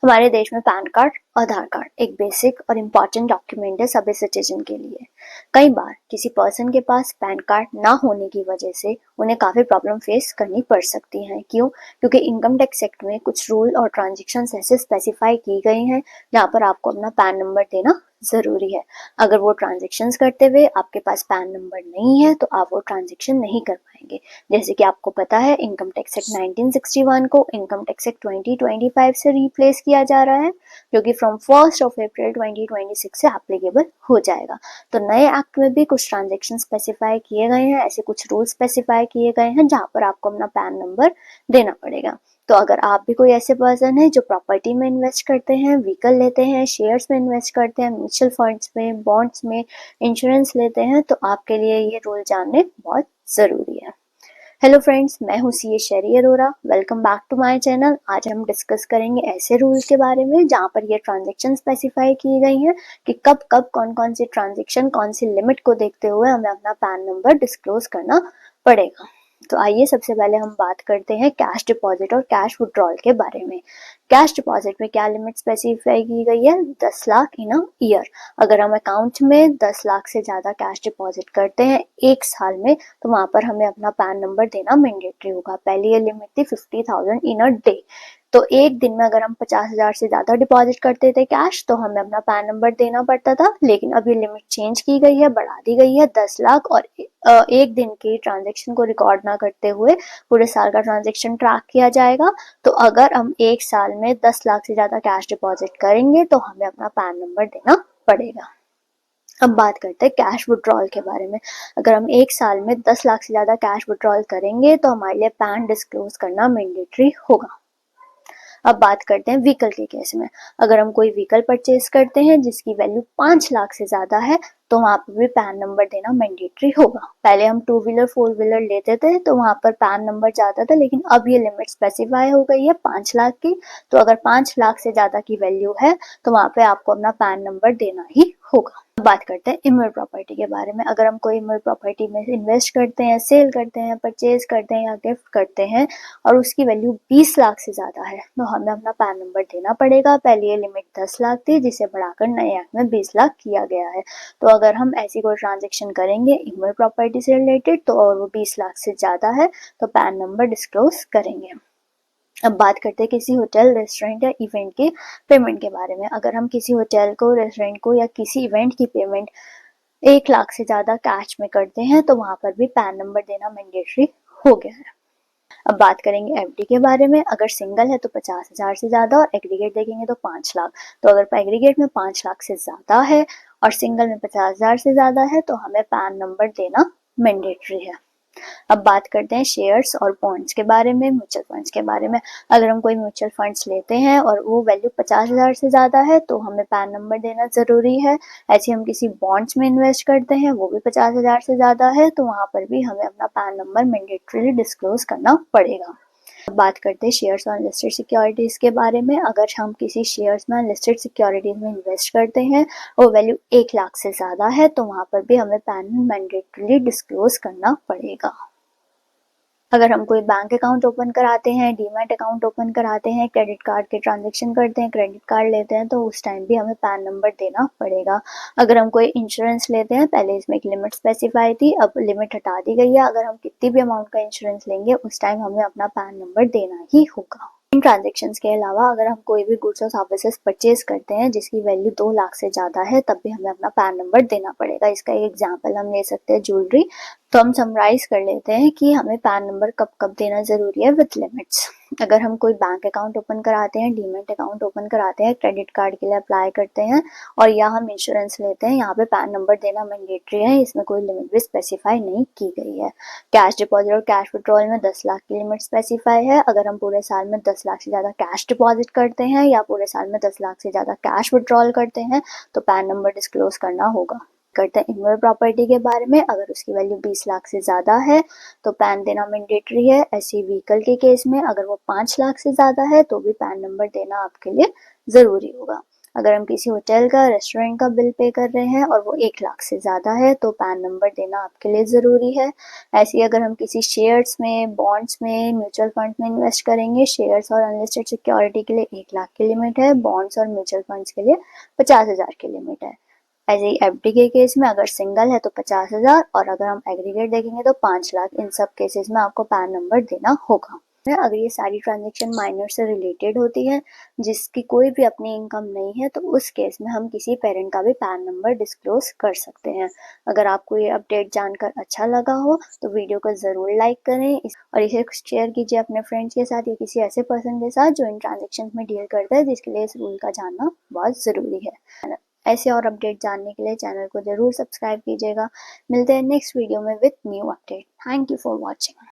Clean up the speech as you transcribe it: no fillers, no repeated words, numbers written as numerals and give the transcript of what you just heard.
हमारे देश में पैन कार्ड, आधार कार्ड एक बेसिक और इम्पॉर्टेंट डॉक्यूमेंट है सभी सिटीजन के लिए। कई बार किसी पर्सन के पास पैन कार्ड ना होने की वजह से उन्हें काफ़ी प्रॉब्लम फेस करनी पड़ सकती हैं। क्यों? क्योंकि इनकम टैक्स एक्ट में कुछ रूल और ट्रांजेक्शन्स ऐसे स्पेसिफाई की गई हैं जहाँ पर आपको अपना पैन नंबर देना ज़रूरी है। अगर वो ट्रांजेक्शन्स करते हुए आपके पास पैन नंबर नहीं है तो आप वो ट्रांजेक्शन नहीं कर पाएंगे। जैसे कि आपको पता है इनकम टैक्स एक्ट 1961 को इनकम टैक्स एक्ट 2025 से रिप्लेस किया जा रहा है, जो कि फ्रॉम 1 अप्रैल 2026 से एप्लीकेबल हो जाएगा। तो नए एक्ट में भी कुछ ट्रांजेक्शन स्पेसिफाई किए गए हैं, ऐसे कुछ रूल स्पेसिफाई किए गए हैं जहाँ पर आपको अपना पैन नंबर देना पड़ेगा। तो अगर आप भी कोई ऐसे पर्सन है जो प्रॉपर्टी में इन्वेस्ट करते हैं, व्हीकल लेते हैं, शेयर्स में इन्वेस्ट करते हैं, म्यूचुअल फंड्स में, बॉन्ड्स में, इंश्योरेंस लेते हैं, तो आपके लिए ये रूल जानने बहुत ज़रूरी है। हेलो फ्रेंड्स, मैं हूँ CA Sherry Arora. Welcome back to my channel. आज हम डिस्कस करेंगे ऐसे रूल्स के बारे में जहाँ पर ये ट्रांजेक्शन स्पेसिफाई की गई हैं कि कब कब कौन कौन सी ट्रांजेक्शन कौन सी लिमिट को देखते हुए हमें अपना पैन नंबर डिस्क्लोज करना पड़ेगा। तो आइए सबसे पहले हम बात करते हैं कैश डिपॉजिट और कैश विड्रॉल के बारे में। कैश डिपॉजिट में क्या लिमिट स्पेसिफाई की गई है? 10 लाख इन अ ईयर। अगर हम अकाउंट में 10 लाख से ज़्यादा कैश डिपॉजिट करते हैं एक साल में तो वहाँ पर हमें अपना पैन नंबर देना मैंडेटरी होगा। पहले ये लिमिट थी 50,000 इन अ डे। तो एक दिन में अगर हम 50,000 से ज़्यादा डिपॉजिट करते थे कैश तो हमें अपना पैन नंबर देना पड़ता था, लेकिन अब ये लिमिट चेंज की गई है, बढ़ा दी गई है 10 लाख और एक दिन की ट्रांजेक्शन को रिकॉर्ड ना करते हुए पूरे साल का ट्रांजेक्शन ट्रैक किया जाएगा। तो अगर हम एक साल में 10 लाख से ज़्यादा कैश डिपॉजिट करेंगे तो हमें अपना पैन नंबर देना पड़ेगा। अब बात करते हैं कैश विड्रॉल के बारे में। अगर हम एक साल में 10 लाख से ज़्यादा कैश विड्रॉल करेंगे तो हमारे लिए पैन डिस्क्लोज करना मैंडेटरी होगा। अब बात करते हैं व्हीकल के केस में। अगर हम कोई व्हीकल परचेज करते हैं जिसकी वैल्यू 5 लाख से ज़्यादा है तो वहाँ पर भी पैन नंबर देना मैंडेटरी होगा। पहले हम 2 व्हीलर 4 व्हीलर लेते थे तो वहाँ पर पैन नंबर जाता था, लेकिन अब ये लिमिट स्पेसिफाई हो गई है 5 लाख की। तो अगर 5 लाख से ज़्यादा की वैल्यू है तो वहाँ पे आपको अपना पैन नंबर देना ही होगा। बात करते हैं इमर प्रॉपर्टी के बारे में। अगर हम कोई इमर प्रॉपर्टी में इन्वेस्ट करते हैं, सेल करते हैं, परचेज करते हैं या गिफ्ट करते हैं और उसकी वैल्यू 20 लाख से ज़्यादा है तो हमें अपना पैन नंबर देना पड़ेगा। पहले ये लिमिट 10 लाख थी जिसे बढ़ाकर नए एक्ट में 20 लाख किया गया है। तो अगर हम ऐसी कोई ट्रांजेक्शन करेंगे इमर प्रॉपर्टी से रिलेटेड तो और वो 20 लाख से ज़्यादा है तो पैन नंबर डिस्क्लोज करेंगे। अब बात करते हैं किसी होटल, रेस्टोरेंट या इवेंट के पेमेंट के बारे में। अगर हम किसी होटल को, रेस्टोरेंट को या किसी इवेंट की पेमेंट 1 लाख से ज़्यादा कैश में करते हैं तो वहाँ पर भी पैन नंबर देना मैंडेटरी हो गया है। अब बात करेंगे एफडी के बारे में। अगर सिंगल है तो 50,000 से ज़्यादा और एग्रीगेट देखेंगे तो 5 लाख। तो अगर एग्रीगेट में 5 लाख से ज़्यादा है और सिंगल में 50,000 से ज़्यादा है तो हमें पैन नंबर देना मैंडेटरी है। अब बात करते हैं शेयर्स और बॉन्ड्स के बारे में, म्यूचुअल फंड्स के बारे में। अगर हम कोई म्यूचुअल फंड्स लेते हैं और वो वैल्यू 50,000 से ज़्यादा है तो हमें पैन नंबर देना ज़रूरी है। ऐसे हम किसी बॉन्ड्स में इन्वेस्ट करते हैं, वो भी 50,000 से ज़्यादा है तो वहाँ पर भी हमें अपना पैन नंबर मैंडेटरीली डिस्क्लोज करना पड़ेगा। बात करते हैं शेयर्स और लिस्टेड सिक्योरिटीज़ के बारे में। अगर हम किसी शेयर्स में लिस्टेड सिक्योरिटीज़ में इन्वेस्ट करते हैं और वैल्यू 1 लाख से ज़्यादा है तो वहाँ पर भी हमें पैन मैंडेटरीली डिस्क्लोज करना पड़ेगा। अगर हम कोई बैंक अकाउंट ओपन कराते हैं, डीमैट अकाउंट ओपन कराते हैं, क्रेडिट कार्ड के ट्रांजेक्शन करते हैं, क्रेडिट कार्ड लेते हैं तो उस टाइम भी हमें पैन नंबर देना पड़ेगा। अगर हम कोई इंश्योरेंस लेते हैं, पहले इसमें एक लिमिट स्पेसिफाई थी, अब लिमिट हटा दी गई है। अगर हम कितनी भी अमाउंट का इंश्योरेंस लेंगे उस टाइम हमें अपना पैन नंबर देना ही होगा। इन ट्रांजेक्शन्स के अलावा अगर हम कोई भी गुड्स और सर्विसेज परचेज करते हैं जिसकी वैल्यू 2 लाख से ज़्यादा है तब भी हमें अपना पैन नंबर देना पड़ेगा। इसका एक एग्जांपल हम ले सकते हैं ज्वेलरी। तो हम समराइज कर लेते हैं कि हमें पैन नंबर कब कब देना ज़रूरी है विथ लिमिट्स। अगर हम कोई बैंक अकाउंट ओपन कराते हैं, डीमैट अकाउंट ओपन कराते हैं, क्रेडिट कार्ड के लिए अप्लाई करते हैं और या हम इंश्योरेंस लेते हैं, यहाँ पे पैन नंबर देना मैंडेटरी है। इसमें कोई लिमिट भी स्पेसिफाई नहीं की गई है। कैश डिपॉजिट और कैश विड्रॉल में 10 लाख की लिमिट स्पेसिफाई है। अगर हम पूरे साल में 10 लाख से ज़्यादा कैश डिपॉजिट करते हैं या पूरे साल में 10 लाख से ज़्यादा कैश विड्रॉल करते हैं तो पैन नंबर डिस्क्लोज करना होगा। करते हैं इनवर प्रॉपर्टी के बारे में। अगर उसकी वैल्यू 20 लाख से ज़्यादा है तो पैन देना मैंडेटरी है। ऐसे व्हीकल के केस में अगर वो 5 लाख से ज़्यादा है तो भी पैन नंबर देना आपके लिए ज़रूरी होगा। अगर हम किसी होटल का, रेस्टोरेंट का बिल पे कर रहे हैं और वो 1 लाख से ज़्यादा है तो पैन नंबर देना आपके लिए ज़रूरी है। ऐसे ही अगर हम किसी शेयर्स में, बॉन्ड्स में, म्यूचुअल फंड में इन्वेस्ट करेंगे, शेयर्स और अनलिस्टेड सिक्योरिटी के लिए 1 लाख की लिमिट है, बॉन्ड्स और म्यूचुअल फंड्स के लिए 50,000 की लिमिट है। ऐसे ही एफडी के केस में अगर सिंगल है तो 50,000 और अगर हम एग्रीगेट देखेंगे तो 5 लाख। इन सब केसेस में आपको पैन नंबर देना होगा। अगर ये सारी ट्रांजेक्शन माइनर से रिलेटेड होती है, जिसकी कोई भी अपनी इनकम नहीं है, तो उस केस में हम किसी पेरेंट का भी पैन नंबर डिस्क्लोज कर सकते हैं। अगर आपको ये अपडेट जानकर अच्छा लगा हो तो वीडियो को ज़रूर लाइक करें और इसे शेयर कीजिए अपने फ्रेंड्स के साथ या किसी ऐसे पर्सन के साथ जो इन ट्रांजेक्शन में डील करता है, जिसके लिए इस रूल का जानना बहुत ज़रूरी है। ऐसे और अपडेट जानने के लिए चैनल को ज़रूर सब्सक्राइब कीजिएगा। मिलते हैं नेक्स्ट वीडियो में with new update. Thank you for watching.